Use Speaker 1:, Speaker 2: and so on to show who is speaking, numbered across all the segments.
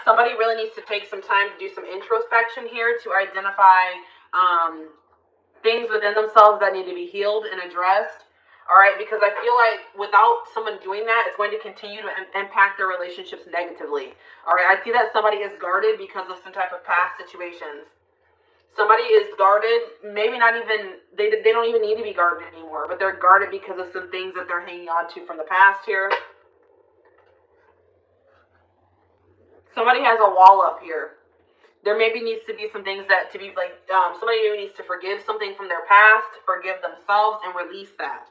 Speaker 1: Somebody really needs to take some time to do some introspection here to identify things within themselves that need to be healed and addressed. All right, because I feel like without someone doing that, it's going to continue to impact their relationships negatively. All right, I see that somebody is guarded because of some type of past situations. Somebody is guarded, maybe not even, they don't even need to be guarded anymore, but they're guarded because of some things that they're hanging on to from the past here. Somebody has a wall up here. There maybe needs to be some things that to be like, somebody maybe needs to forgive something from their past, forgive themselves, and release that.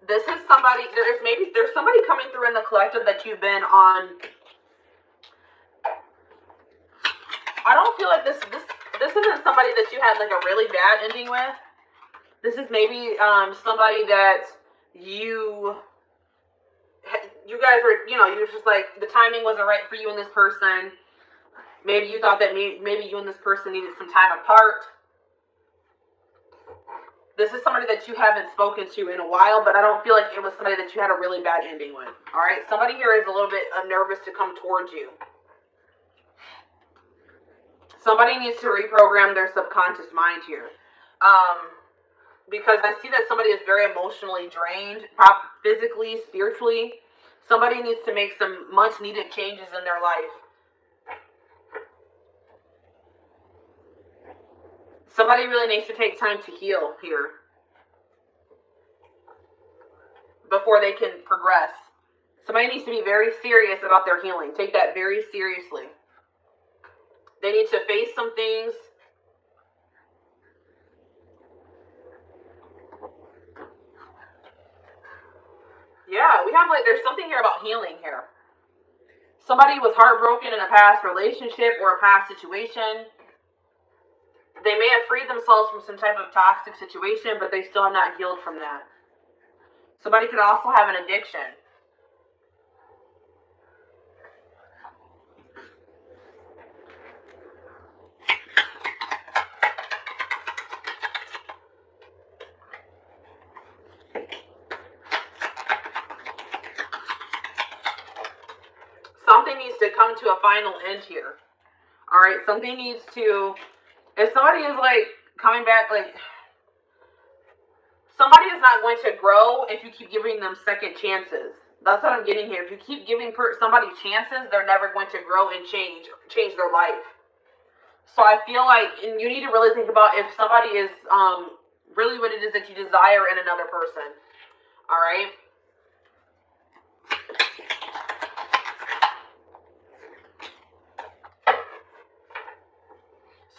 Speaker 1: This is somebody, there's somebody coming through in the collective that you've been on. I don't feel like this isn't somebody that you had like a really bad ending with. This is maybe somebody that you guys were, you're just like, the timing wasn't right for you and this person. Maybe you thought that maybe you and this person needed some time apart. This is somebody that you haven't spoken to in a while, but I don't feel like it was somebody that you had a really bad ending with. All right, somebody here is a little bit nervous to come towards you. Somebody needs to reprogram their subconscious mind here. Because I see that somebody is very emotionally drained, physically, spiritually. Somebody needs to make some much needed changes in their life. Somebody really needs to take time to heal here before they can progress. Somebody needs to be very serious about their healing. Take that very seriously. They need to face some things. Yeah, we have there's something here about healing here. Somebody was heartbroken in a past relationship or a past situation. They may have freed themselves from some type of toxic situation, but they still have not healed from that. Somebody could also have an addiction. Something needs to come to a final end here. All right, something needs to, if somebody is coming back, somebody is not going to grow if you keep giving them second chances. That's what I'm getting here. If you keep giving somebody chances, they're never going to grow and change their life. So I feel like, and you need to really think about if somebody is really what it is that you desire in another person. All right.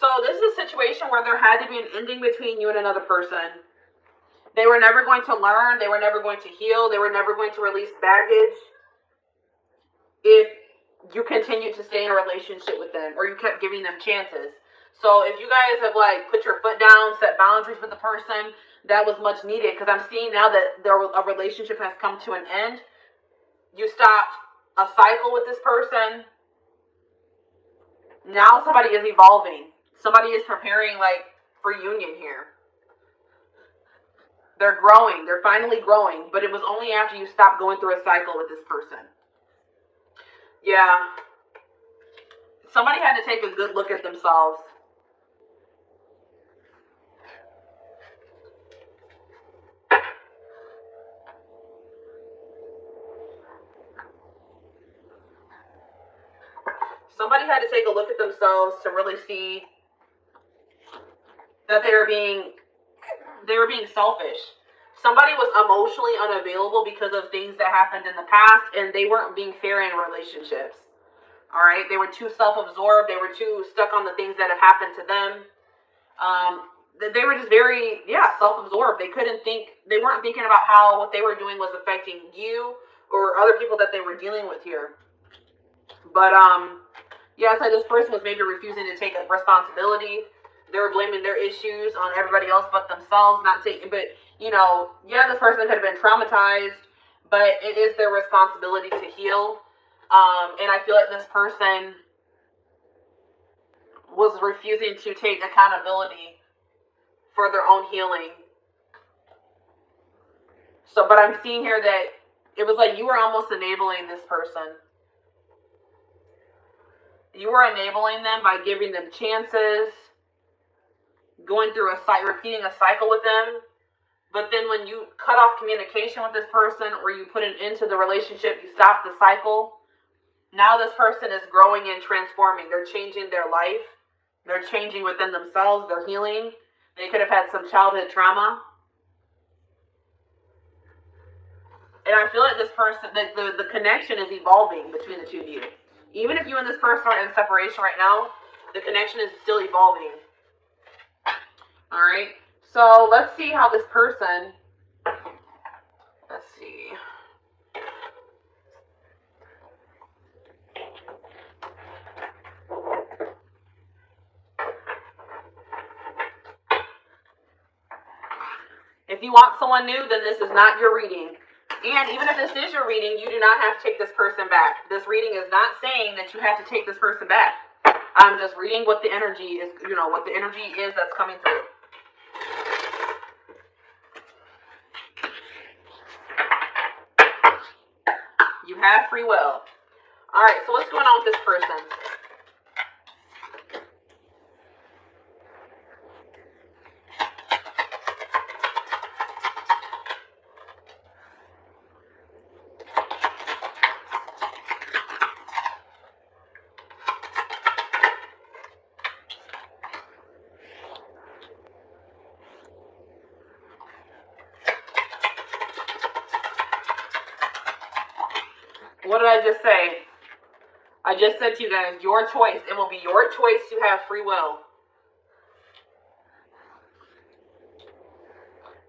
Speaker 1: So this is a situation where there had to be an ending between you and another person. They were never going to learn. They were never going to heal. They were never going to release baggage if you continued to stay in a relationship with them or you kept giving them chances. So if you guys have put your foot down, set boundaries with the person, that was much needed, because I'm seeing now that a relationship has come to an end. You stopped a cycle with this person. Now somebody is evolving. Somebody is preparing for union here. They're growing. They're finally growing. But it was only after you stopped going through a cycle with this person. Yeah. Somebody had to take a good look at themselves. Somebody had to take a look at themselves to really see that they were being selfish. Somebody was emotionally unavailable because of things that happened in the past, and they weren't being fair in relationships. All right, they were too self-absorbed. They were too stuck on the things that have happened to them. They were just very, self-absorbed. They weren't thinking about how what they were doing was affecting you or other people that they were dealing with here. But it's like this person was maybe refusing to take responsibility. They were blaming their issues on everybody else but themselves, this person could have been traumatized, but it is their responsibility to heal. And I feel like this person was refusing to take accountability for their own healing. So, but I'm seeing here that It was like you were almost enabling this person. You were enabling them by giving them chances, going through repeating a cycle with them. But then when you cut off communication with this person or you put an end to the relationship, you stop the cycle. Now this person is growing and transforming. They're changing their life. They're changing within themselves. They're healing. They could have had some childhood trauma. And I feel like this person, the connection is evolving between the two of you. Even if you and this person are in separation right now, the connection is still evolving. All right. So let's see how this person, let's see. If you want someone new, then this is not your reading. And even if this is your reading, you do not have to take this person back. This reading is not saying that you have to take this person back. I'm just reading what the energy is, what the energy is that's coming through. You have free will. All right, so what's going on with this person? What did I just say? I just said to you guys, your choice. It will be your choice to have free will.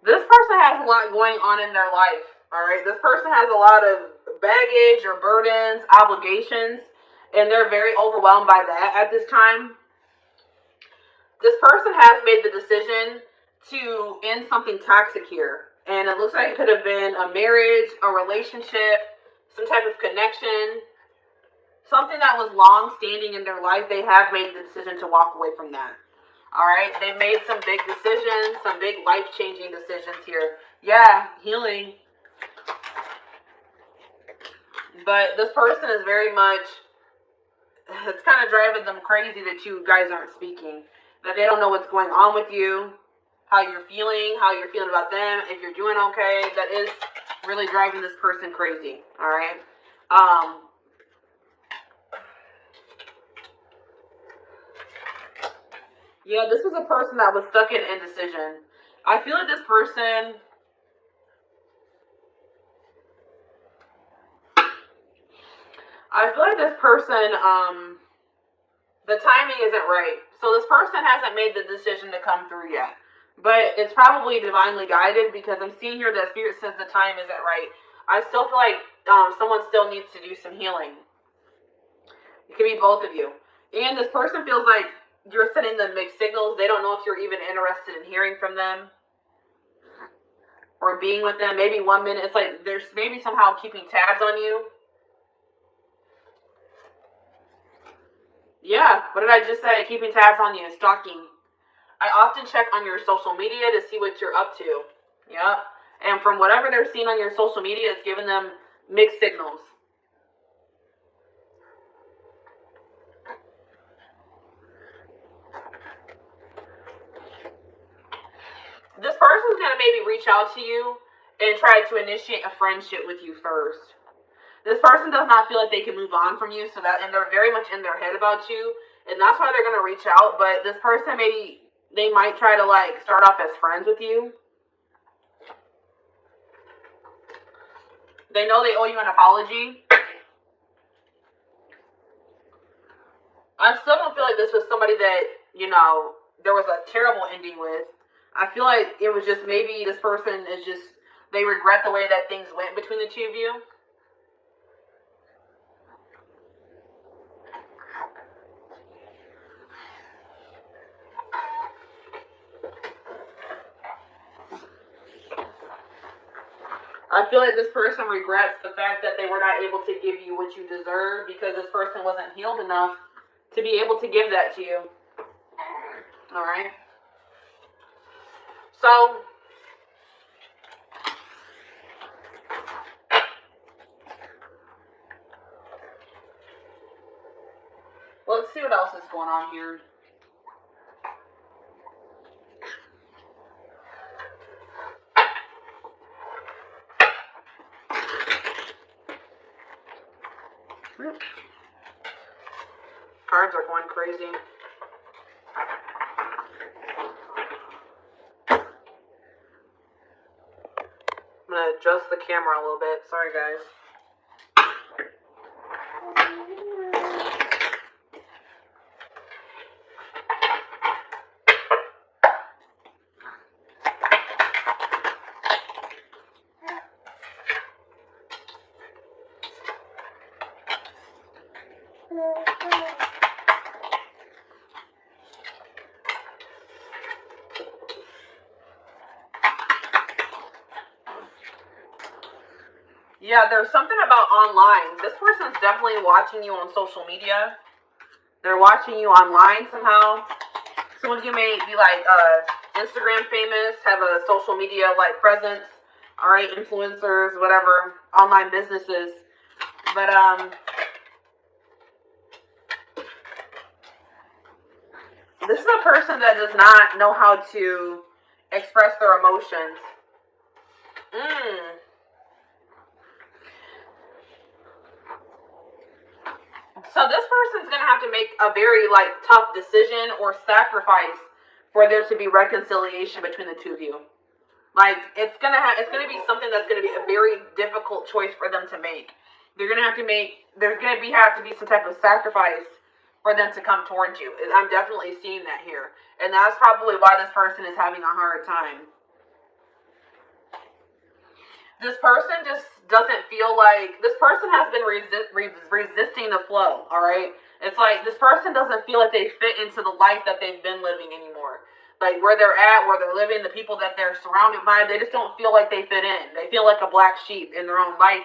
Speaker 1: This person has a lot going on in their life, all right? This person has a lot of baggage or burdens, obligations, and they're very overwhelmed by that at this time. This person has made the decision to end something toxic here, and it looks like it could have been a marriage, a relationship, some type of connection, something that was long-standing in their life. They have made the decision to walk away from that. All right, they've made some big decisions, some big life-changing decisions here. Yeah, healing. But this person is very much, it's kind of driving them crazy that you guys aren't speaking. That they don't know what's going on with you, how you're feeling about them, if you're doing okay. That is really driving this person crazy. All right. Yeah, this is a person that was stuck in indecision. I feel like this person, the timing isn't right. So this person hasn't made the decision to come through yet. But it's probably divinely guided because I'm seeing here that Spirit says the time isn't right. I still feel like someone still needs to do some healing. It could be both of you. And this person feels like you're sending them mixed signals. They don't know if you're even interested in hearing from them or being with them. Maybe 1 minute, it's like there's maybe somehow keeping tabs on you. Yeah, what did I just say? Keeping tabs on you, stalking. I often check on your social media to see what you're up to. Yeah. And from whatever they're seeing on your social media, it's giving them mixed signals. This person's going to maybe reach out to you and try to initiate a friendship with you first. This person does not feel like they can move on from you, and they're very much in their head about you, and that's why they're going to reach out. But this person, maybe they might try to start off as friends with you. They know they owe you an apology. I still don't feel like this was somebody that, there was a terrible ending with. I feel like it was just maybe this person is just, they regret the way that things went between the two of you. I feel like this person regrets the fact that they were not able to give you what you deserve because this person wasn't healed enough to be able to give that to you. All right. So, else is going on here? Cards are going crazy. I'm going to adjust the camera a little bit. Sorry, guys. Yeah, there's something about online. This person's definitely watching you on social media. They're watching you online somehow. Some of you may be like Instagram famous, have a social media like presence, all right, influencers, whatever, online businesses. But this is a person that does not know how to express their emotions. So this person's going to have to make a very tough decision or sacrifice for there to be reconciliation between the two of you. It's going to be something that's going to be a very difficult choice for them to make. There's going to have to be some type of sacrifice for them to come towards you. I'm definitely seeing that here. And that's probably why this person is having a hard time. This person just doesn't feel like, this person has been resisting the flow, all right? It's like this person doesn't feel like they fit into the life that they've been living anymore. Like where they're at, where they're living, the people that they're surrounded by, they just don't feel like they fit in. They feel like a black sheep in their own life.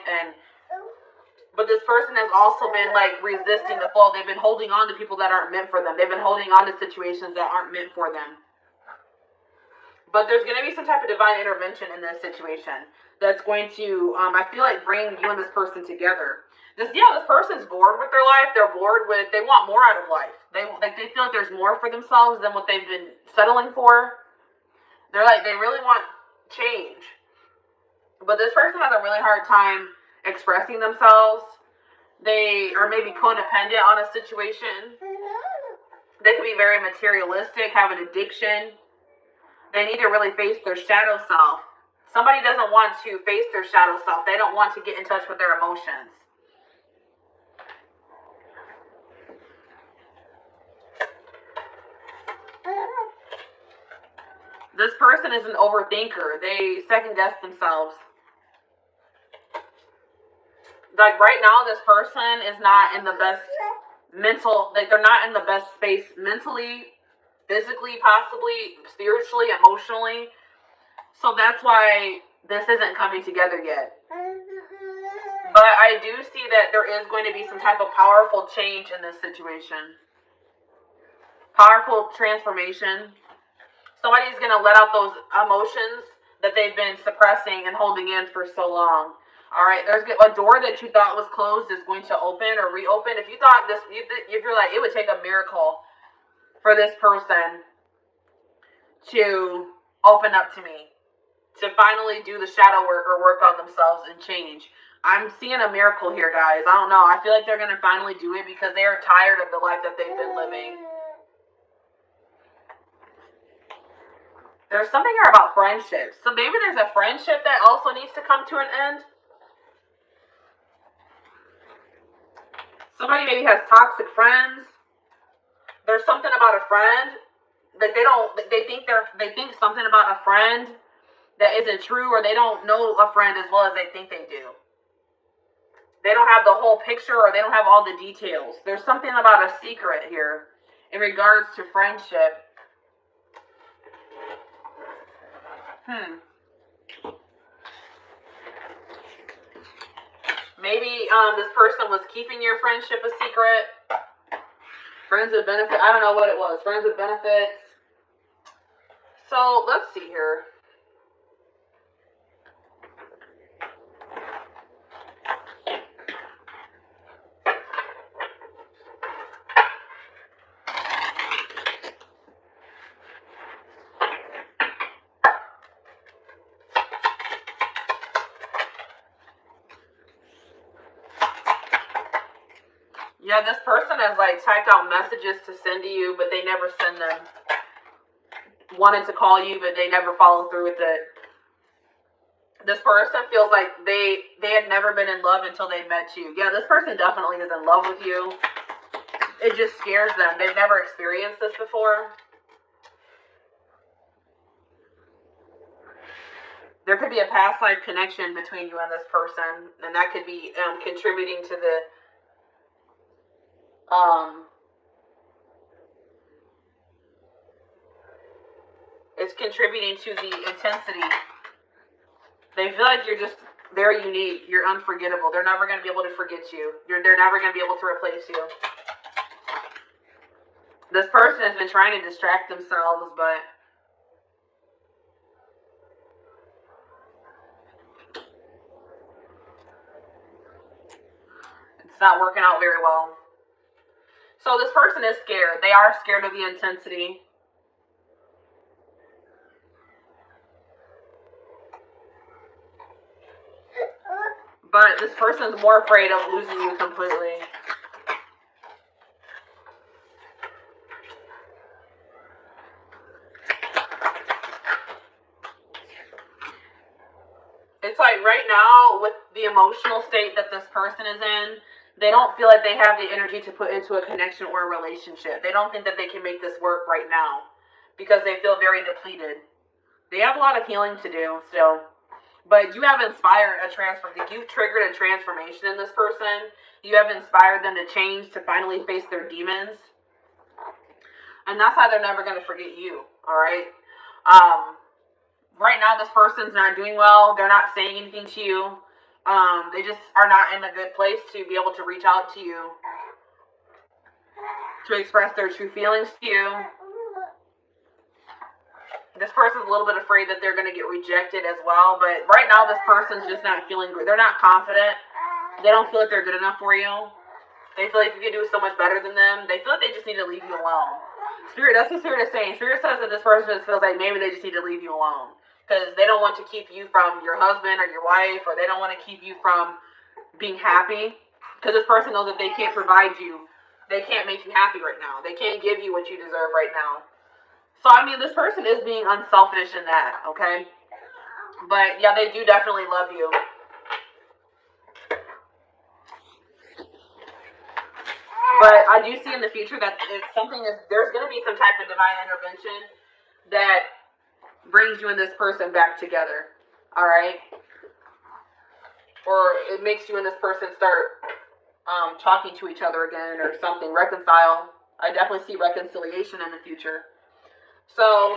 Speaker 1: But this person has also been resisting the flow. They've been holding on to people that aren't meant for them. They've been holding on to situations that aren't meant for them. But there's going to be some type of divine intervention in this situation that's going to, I feel like, bring you and this person together. This person's bored with their life. They want more out of life. They feel like there's more for themselves than what they've been settling for. They really want change. But this person has a really hard time expressing themselves. They are maybe codependent on a situation. They can be very materialistic, have an addiction. They need to really face their shadow self. Somebody doesn't want to face their shadow self. They don't want to get in touch with their emotions. This person is an overthinker. They second guess themselves. Right now, this person is not in the best mental, they're not in the best space mentally, physically, possibly, spiritually, emotionally. So that's why this isn't coming together yet. But I do see that there is going to be some type of powerful change in this situation. Powerful transformation. Somebody's going to let out those emotions that they've been suppressing and holding in for so long. All right, there's a door that you thought was closed is going to open or reopen. If you thought if you're like, it would take a miracle for this person to open up to me, to finally do the shadow work or work on themselves and change. I'm seeing a miracle here, guys. I don't know. I feel like they're going to finally do it because they are tired of the life that they've been living. There's something here about friendships. So maybe there's a friendship that also needs to come to an end. Somebody maybe has toxic friends. There's something about a friend that they think something about a friend that isn't true, or they don't know a friend as well as they think they do. They don't have the whole picture, or they don't have all the details. There's something about a secret here in regards to friendship. Maybe this person was keeping your friendship a secret. Friends with benefits. I don't know what it was. Friends with benefits. So let's see here. Yeah, this person has like typed out messages to send to you, but they never send them. Wanted to call you, but they never follow through with it. This person feels like they had never been in love until they met you. Yeah, this person definitely is in love with you. It just scares them. They've never experienced this before. There could be a past life connection between you and this person, and that could be contributing to the it's contributing to the intensity. They feel like you're just very unique. You're unforgettable. They're never going to be able to forget you. They're never going to be able to replace you. This person has been trying to distract themselves, but it's not working out very well. So this person is scared. They are scared of the intensity. But this person's more afraid of losing you completely. It's like right now, with the emotional state that this person is in, they don't feel like they have the energy to put into a connection or a relationship. They don't think that they can make this work right now because they feel very depleted. They have a lot of healing to do still. But you have inspired a you've triggered a transformation in this person. You have inspired them to change, to finally face their demons. And that's how they're never going to forget you, all right? Right now, this person's not doing well. They're not saying anything to you. They just are not in a good place to be able to reach out to you, to express their true feelings to you. This person's a little bit afraid that they're going to get rejected as well. But right now, this person's just not feeling good. They're not confident. They don't feel like they're good enough for you. They feel like you can do so much better than them. They feel like they just need to leave you alone. Spirit, that's what Spirit is saying. Spirit says that this person just feels like maybe they just need to leave you alone. Because they don't want to keep you from your husband or your wife. Or they don't want to keep you from being happy. Because this person knows that they can't provide you. They can't make you happy right now. They can't give you what you deserve right now. So, I mean, this person is being unselfish in that, okay? But, yeah, they do definitely love you. But I do see in the future that there's going to be some type of divine intervention that brings you and this person back together, all right? Or it makes you and this person start talking to each other again or something, reconcile. I definitely see reconciliation in the future. So,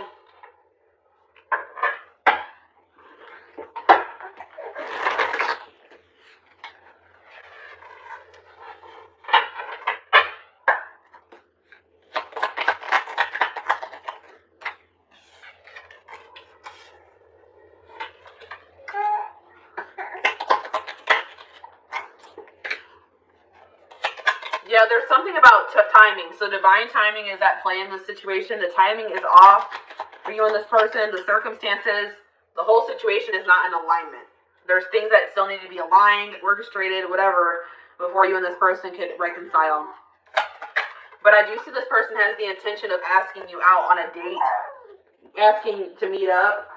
Speaker 1: yeah, there's something about timing. So divine timing is at play in this situation. The timing is off for you and this person. The circumstances, the whole situation is not in alignment. There's things that still need to be aligned, orchestrated, whatever, before you and this person could reconcile. But I do see this person has the intention of asking you out on a date, asking to meet up.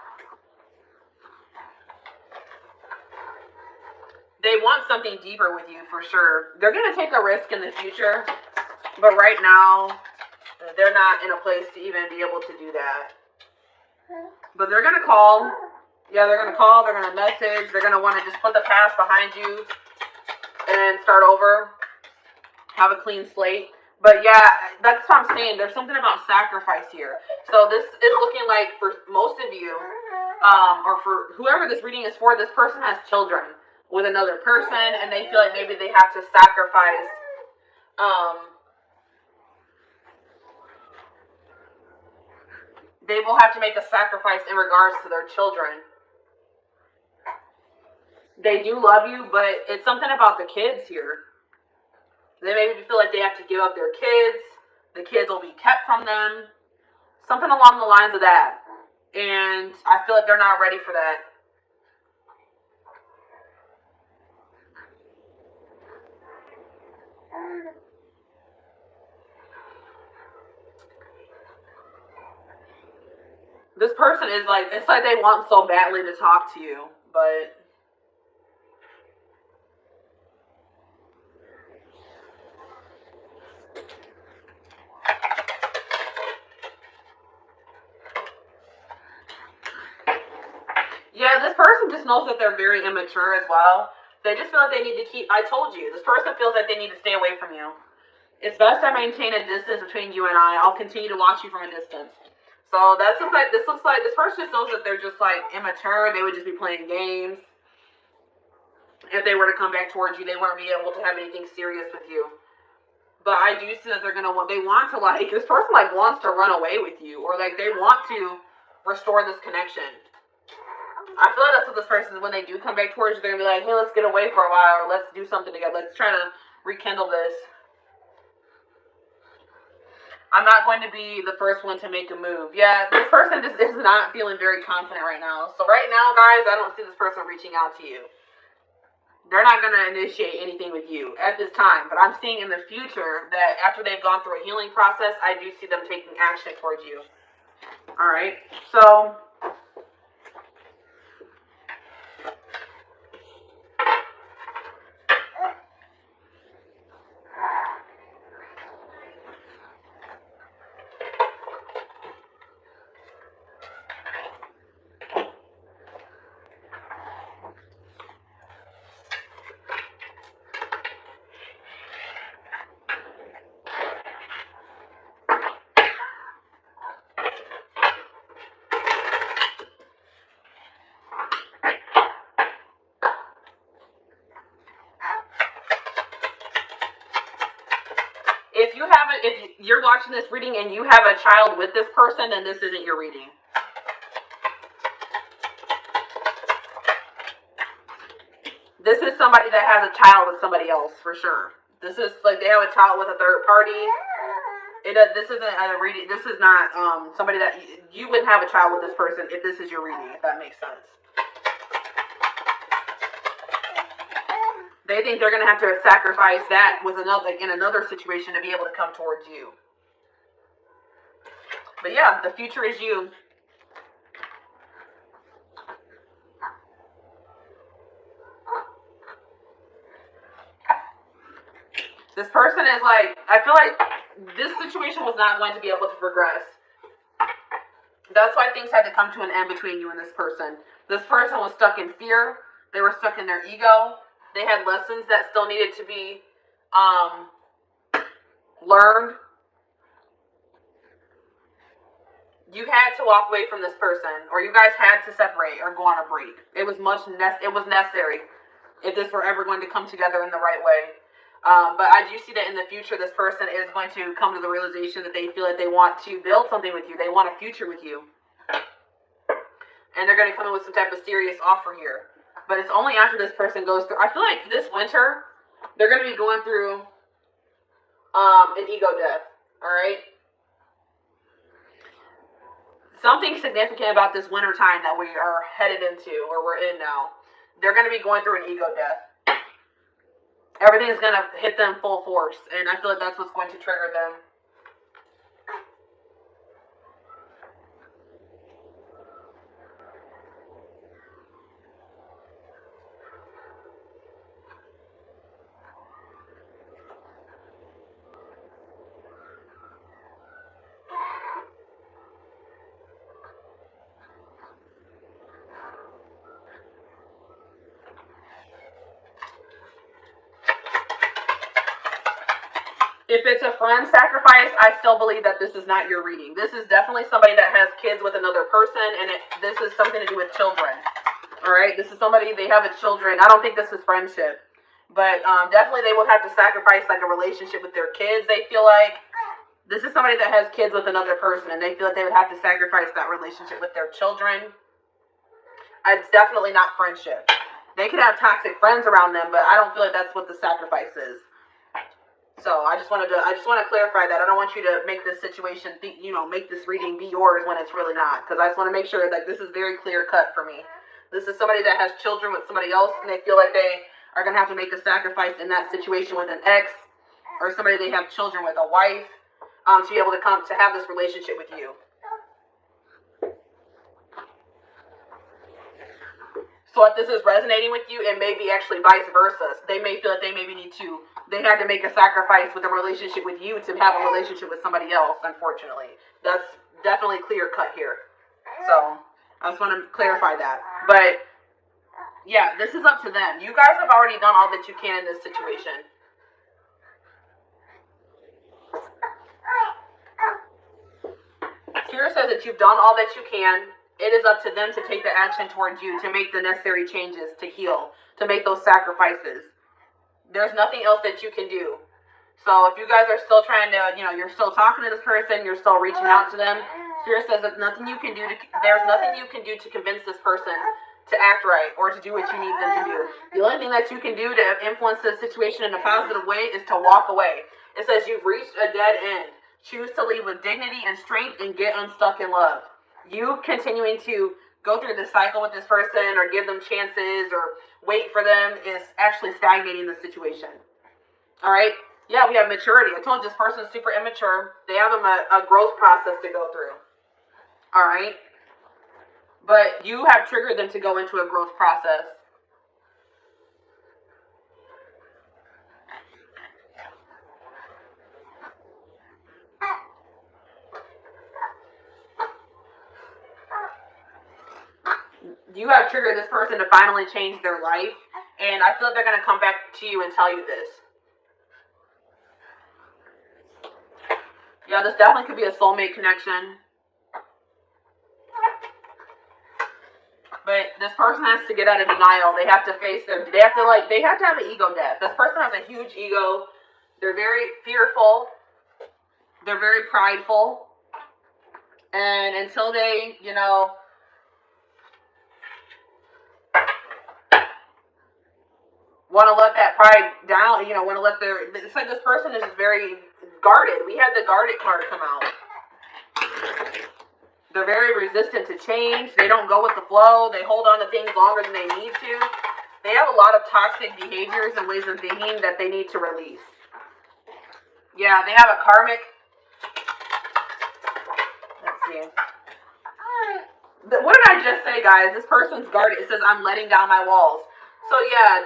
Speaker 1: They want something deeper with you for sure. They're going to take a risk in the future, but right now, they're not in a place to even be able to do that. But they're going to call. Yeah, they're going to call. They're going to message. They're going to want to just put the past behind you and start over. Have a clean slate. But yeah, that's what I'm saying. There's something about sacrifice here. So this is looking like for most of you, or for whoever this reading is for, this person has children with another person, and they feel like maybe they have to sacrifice they will have to make a sacrifice in regards to their children. They do love you, but it's something about the kids here. They maybe feel like they have to give up their kids. The kids will be kept from them. Something along the lines of that. And I feel like they're not ready for that. This person is like, it's like they want so badly to talk to you, but yeah, this person just knows that they're very immature as well. They just feel like they need to keep, I told you, this person feels like they need to stay away from you. It's best I maintain a distance between you and I. I'll continue to watch you from a distance. So that looks like this person just knows that they're just like immature. They would just be playing games. If they were to come back towards you, they wouldn't be able to have anything serious with you. But I do see that they want to like, this person like wants to run away with you, or like they want to restore this connection. I feel like that's what this person is. When they do come back towards you, they're gonna be like, hey, let's get away for a while, or let's do something together. Let's try to rekindle this. I'm not going to be the first one to make a move. Yeah, this person just is not feeling very confident right now. So right now, guys, I don't see this person reaching out to you. They're not going to initiate anything with you at this time. But I'm seeing in the future that after they've gone through a healing process, I do see them taking action towards you. All right. So if you're watching this reading and you have a child with this person, then this isn't your reading. This is somebody that has a child with somebody else for sure. This is like they have a child with a third party. This isn't a reading. This is not somebody that you wouldn't have a child with this person if this is your reading. If that makes sense. They think they're going to have to sacrifice that with in another situation to be able to come towards you. But yeah, the future is you. This person is like, I feel like this situation was not going to be able to progress. That's why things had to come to an end between you and this person. This person was stuck in fear. They were stuck in their ego. They had lessons that still needed to be learned. You had to walk away from this person, or you guys had to separate or go on a break. It was necessary if this were ever going to come together in the right way. But I do see that in the future, this person is going to come to the realization that they feel like they want to build something with you. They want a future with you. And they're going to come in with some type of serious offer here. But it's only after this person goes through, I feel like this winter, they're going to be going through an ego death. All right? Something significant about this winter time that we are headed into, or we're in now. They're going to be going through an ego death. Everything is going to hit them full force. And I feel like that's what's going to trigger them. If it's a friend sacrifice, I still believe that this is not your reading. This is definitely somebody that has kids with another person, and this is something to do with children. All right? This is somebody, they have a children. I don't think this is friendship. But definitely they will have to sacrifice like a relationship with their kids. They feel like this is somebody that has kids with another person, and they feel like they would have to sacrifice that relationship with their children. It's definitely not friendship. They could have toxic friends around them, but I don't feel like that's what the sacrifice is. So I just want to clarify that. I don't want you to make this situation, make this reading be yours when it's really not. Because I just want to make sure that this is very clear cut for me. This is somebody that has children with somebody else, and they feel like they are going to have to make a sacrifice in that situation with an ex, or somebody they have children with, a wife, to be able to come to have this relationship with you. So if this is resonating with you, it may be actually vice versa. They may feel that they had to make a sacrifice with a relationship with you to have a relationship with somebody else, unfortunately. That's definitely clear cut here. So I just want to clarify that. But yeah, this is up to them. You guys have already done all that you can in this situation. Spirit says that you've done all that you can. It is up to them to take the action towards you, to make the necessary changes, to heal, to make those sacrifices. There's nothing else that you can do. So if you guys are still trying to, you're still talking to this person, you're still reaching out to them, Spirit says that there's nothing you can do to convince this person to act right or to do what you need them to do. The only thing that you can do to influence the situation in a positive way is to walk away. It says you've reached a dead end. Choose to leave with dignity and strength and get unstuck in love. You continuing to go through this cycle with this person or give them chances or wait for them is actually stagnating the situation. All right? Yeah, we have maturity. I told you this person is super immature. They have a growth process to go through. All right? But you have triggered them to go into a growth process. You have triggered this person to finally change their life. And I feel like they're going to come back to you and tell you this. Yeah, this definitely could be a soulmate connection. But this person has to get out of denial. They have to face they have to have an ego death. This person has a huge ego. They're very fearful. They're very prideful. And until they, want to let that pride down, want to let it's like this person is just very guarded. We had the guarded card come out. They're very resistant to change. They don't go with the flow. They hold on to things longer than they need to. They have a lot of toxic behaviors and ways of thinking that they need to release. Yeah, they have a karmic. Let's see. What did I just say, guys? This person's guarded. It says, I'm letting down my walls. So yeah,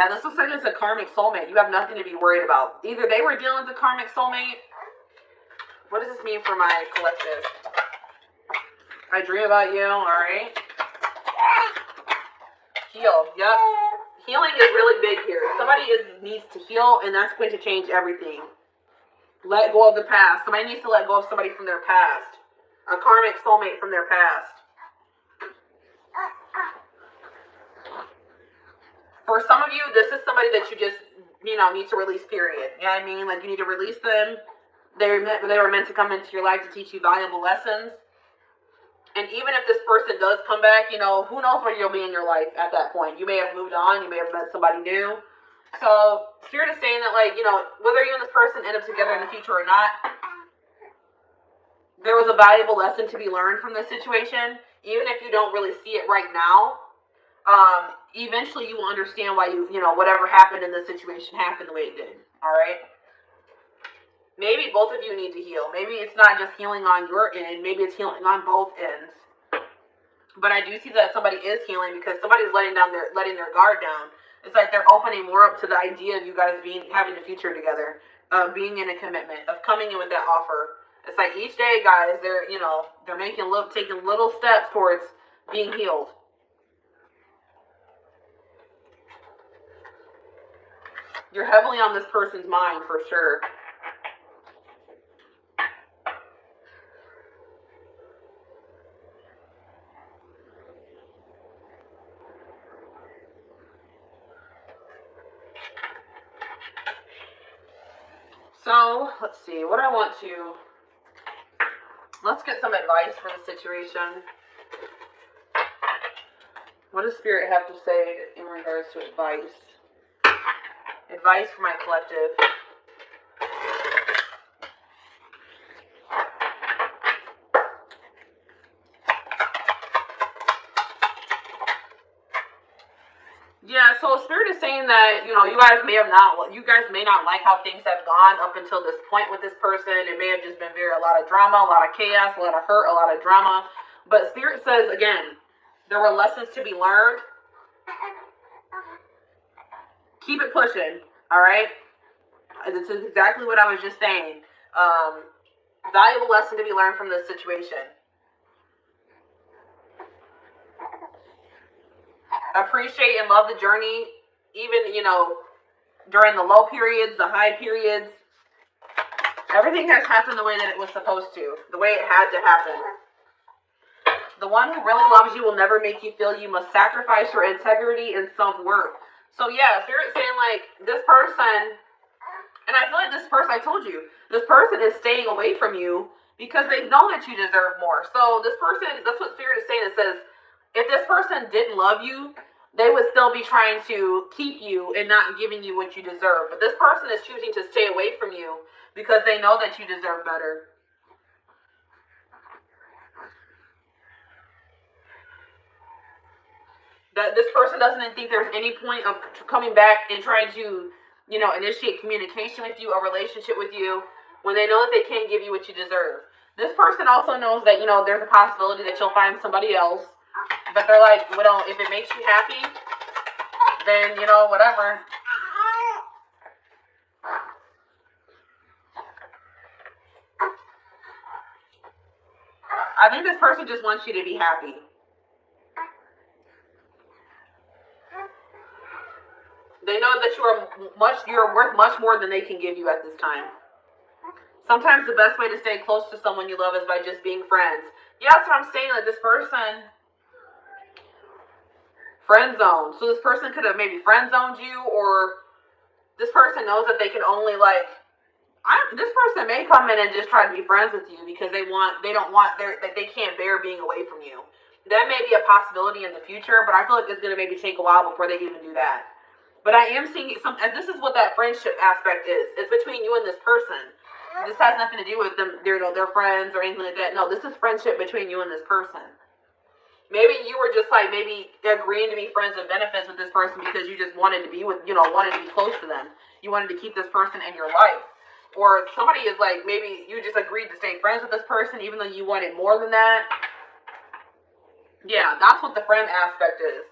Speaker 1: this looks like it's a karmic soulmate. You have nothing to be worried about. Either they were dealing with a karmic soulmate. What does this mean for my collective? I dream about you, alright? Heal, yep. Healing is really big here. Somebody needs to heal, and that's going to change everything. Let go of the past. Somebody needs to let go of somebody from their past. A karmic soulmate from their past. For some of you, this is somebody that you just, need to release, period. You know what I mean? Like, you need to release them. They were meant to come into your life to teach you valuable lessons. And even if this person does come back, who knows where you'll be in your life at that point. You may have moved on. You may have met somebody new. So, Spirit is saying that, whether you and this person end up together in the future or not, there was a valuable lesson to be learned from this situation. Even if you don't really see it right now, eventually you will understand why whatever happened in this situation happened the way it did. All right? Maybe both of you need to heal. Maybe it's not just healing on your end. Maybe it's healing on both ends. But I do see that somebody is healing because somebody's letting their guard down. It's like they're opening more up to the idea of you guys having a future together, of being in a commitment, of coming in with that offer. It's like each day, guys, they're taking little steps towards being healed. You're heavily on this person's mind for sure. So, let's see, let's get some advice for the situation. What does Spirit have to say in regards to advice? Advice for my collective. Yeah, so Spirit is saying that, you guys may not like how things have gone up until this point with this person. It may have just been a lot of drama, a lot of chaos, a lot of hurt, a lot of drama. But Spirit says, again, There were lessons to be learned. Keep it pushing, all right? This is exactly what I was just saying. Valuable lesson to be learned from this situation. Appreciate and love the journey, even, during the low periods, the high periods. Everything has happened the way that it was supposed to, the way it had to happen. The one who really loves you will never make you feel you must sacrifice your integrity and self-worth. So yeah, Spirit's saying like this person, and I feel like this person, I told you, this person is staying away from you because they know that you deserve more. So this person, that's what Spirit is saying. It says, if this person didn't love you, they would still be trying to keep you and not giving you what you deserve. But this person is choosing to stay away from you because they know that you deserve better. That this person doesn't think there's any point of coming back and trying to, initiate communication with you, a relationship with you, when they know that they can't give you what you deserve. This person also knows that, there's a possibility that you'll find somebody else. But they're like, well, if it makes you happy, then, whatever. I think this person just wants you to be happy. They know that you're worth much more than they can give you at this time. Sometimes the best way to stay close to someone you love is by just being friends. Yeah, that's what I'm saying. Like this person, friend zone. So this person could have maybe friend zoned you, or this person knows that they can only this person may come in and just try to be friends with you because they can't bear being away from you. That may be a possibility in the future, but I feel like it's going to maybe take a while before they even do that. But I am seeing and this is what that friendship aspect is. It's between you and this person. This has nothing to do with them, their friends or anything like that. No, this is friendship between you and this person. Maybe you were just maybe agreeing to be friends with benefits with this person because you just wanted to be wanted to be close to them. You wanted to keep this person in your life. Or somebody is maybe you just agreed to stay friends with this person even though you wanted more than that. Yeah, that's what the friend aspect is.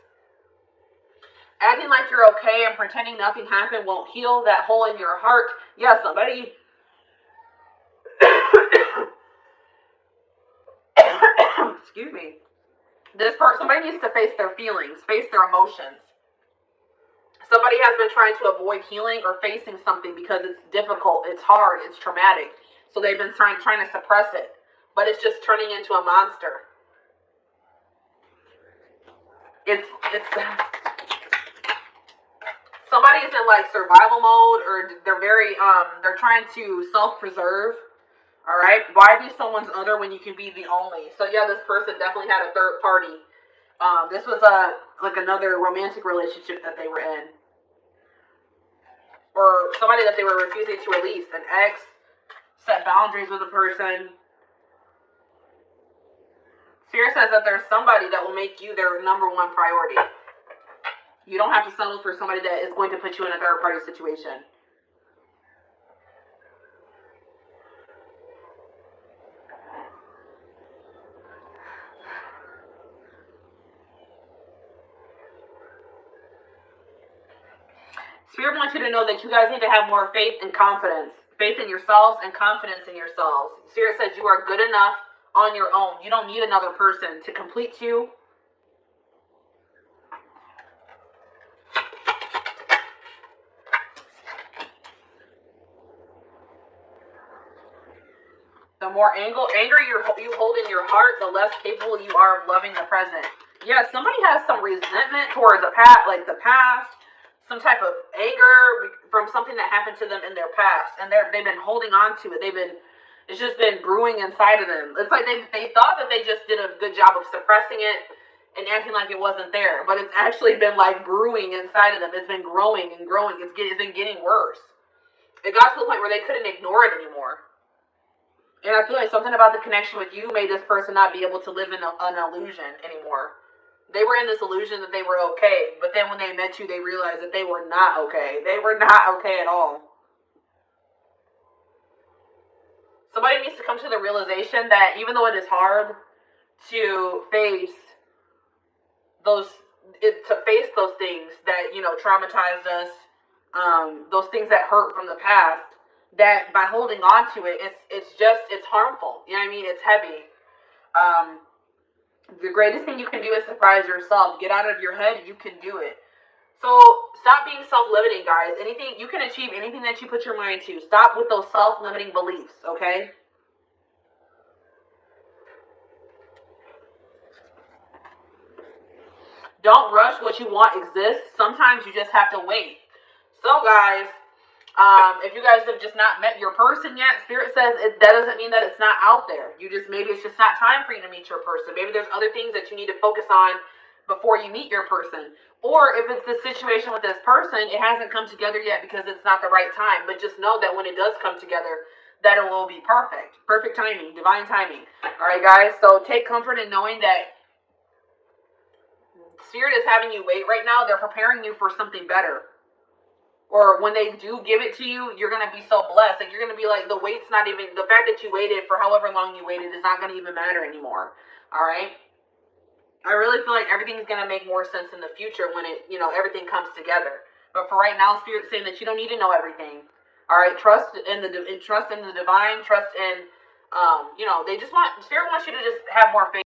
Speaker 1: Acting like you're okay and pretending nothing happened won't heal that hole in your heart. Yeah, somebody... Excuse me. Somebody needs to face their feelings, face their emotions. Somebody has been trying to avoid healing or facing something because it's difficult, it's hard, it's traumatic. So they've been trying to suppress it. But it's just turning into a monster. It's somebody is in survival mode, or they're trying to self-preserve. All right, why be someone's other when you can be the only? So yeah, this person definitely had a third party. This was another romantic relationship that they were in, or somebody that they were refusing to release. An ex set boundaries with a person. Spirit says that there's somebody that will make you their number one priority. You don't have to settle for somebody that is going to put you in a third party situation. Spirit wants you to know that you guys need to have more faith and confidence. Faith in yourselves and confidence in yourselves. Spirit says you are good enough on your own. You don't need another person to complete you. The more anger you hold in your heart, the less capable you are of loving the present. Yeah, somebody has some resentment towards the past, some type of anger from something that happened to them in their past, and they've been holding on to it. It's just been brewing inside of them. It's like they thought that they just did a good job of suppressing it and acting like it wasn't there, but it's actually been brewing inside of them. It's been growing and growing. It's been getting worse. It got to the point where they couldn't ignore it anymore. And I feel like something about the connection with you made this person not be able to live in an illusion anymore. They were in this illusion that they were okay, but then when they met you, they realized that they were not okay. They were not okay at all. Somebody needs to come to the realization that even though it is hard to face those to face those things that, you know, traumatized us, those things that hurt from the past. That by holding on to it, it's harmful. You know what I mean? It's heavy. The greatest thing you can do is surprise yourself. Get out of your head. You can do it. So stop being self-limiting, guys. Anything you can achieve, anything that you put your mind to. Stop with those self-limiting beliefs. Okay. Don't rush. What you want exists. Sometimes you just have to wait. So, guys, if you guys have just not met your person yet, Spirit says that doesn't mean that it's not out there. Maybe it's just not time for you to meet your person. Maybe there's other things that you need to focus on before you meet your person. Or if it's the situation with this person, it hasn't come together yet because it's not the right time. But just know that when it does come together, that it will be perfect. Perfect timing, divine timing. All right, guys. So take comfort in knowing that Spirit is having you wait right now. They're preparing you for something better. Or when they do give it to you, you're going to be so blessed. Like, you're going to be like, the wait's not even, the fact that you waited for however long you waited is not going to even matter anymore. All right? I really feel like everything's going to make more sense in the future when it, you know, everything comes together. But for right now, Spirit's saying that you don't need to know everything. All right? Trust in the divine, trust in, you know, Spirit wants you to just have more faith.